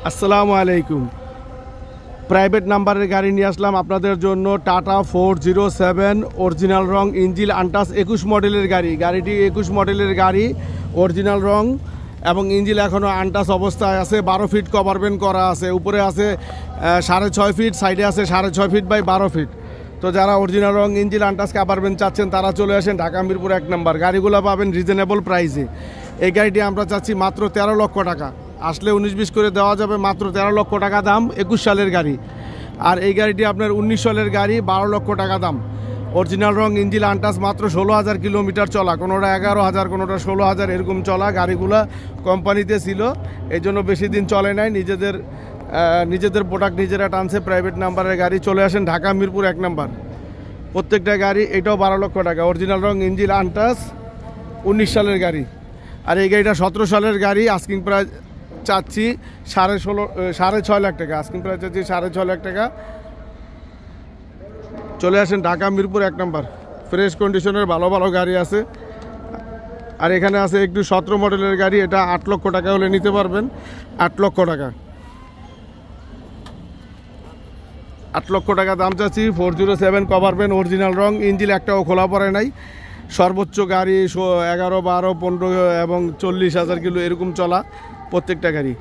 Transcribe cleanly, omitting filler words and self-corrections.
আসসালামু আলাইকুম। প্রাইভেট নাম্বারের গাড়ি নিয়ে আসলাম আপনাদের জন্য। টাটা 407 অরিজিনাল রং, ইঞ্জিন আনটাচ, 21 মডেলের গাড়ি। গাড়িটি 21 মডেলের গাড়ি, অরিজিনাল রং এবং ইঞ্জিন এখনও আনটাচ অবস্থায় আছে। 12 ফিট কভারবেন্ড করা আছে, উপরে আছে 6.5 ফিট, সাইডে আছে 6.5 ফিট বাই 12 ফিট। তো যারা অরিজিনাল রং, ইঞ্জিন আনটাচ কভারবেন্ড চাচ্ছেন তারা চলে আসেন ঢাকা মিরপুর 1 নম্বর। গাড়িগুলো পাবেন রিজনেবল প্রাইসে। এই গাড়িটি আমরা চাচ্ছি মাত্র 13 লক্ষ টাকা। আসলে 19-20 করে দেওয়া যাবে, মাত্র 13 লক্ষ টাকা দাম। 21 সালের গাড়ি। আর এই গাড়িটি আপনার 19 সালের গাড়ি, 12 লক্ষ টাকা দাম। অরিজিনাল রং, ইঞ্জিন আনটাচ, মাত্র 16,000 কিলোমিটার চলা। কোনোটা 11,000, কোনোটা 16,000 এরকম চলা। গাড়িগুলো কোম্পানিতে ছিল, এই জন্য বেশি দিন চলে নাই। নিজেদের প্রোডাক্ট নিজেরা টানছে। প্রাইভেট নাম্বারের গাড়ি। চলে আসেন ঢাকা মিরপুর 1 নম্বর। প্রত্যেকটা গাড়ি, এটাও 12 লক্ষ টাকা। অরিজিনাল রং, ইঞ্জিন আনটাচ, 19 সালের গাড়ি। আর এই গাড়িটা 17 সালের গাড়ি। আস্কিং প্রাইস চাচ্ছি 6.5 লাখ টাকা। আস্কিং প্রাইস চাচ্ছি 6.5 লাখ টাকা। চলে আসেন ঢাকা মিরপুর 1 নম্বর। ফ্রেশ কন্ডিশনের ভালো ভালো গাড়ি আছে। আর এখানে আছে একটু 17 মডেলের গাড়ি। এটা 8 লক্ষ টাকা হলে নিতে পারবেন। 8 লক্ষ টাকা, 8 লক্ষ টাকা দাম চাচ্ছি। 407 কভারবেন্ড, অরিজিনাল রং, ইঞ্জিন একটাও খোলা পড়ে নাই। সর্বোচ্চ গাড়ি 11, 12, 15 এবং 40,000 কিলো এরকম চলা প্রত্যেকটা গাড়ি।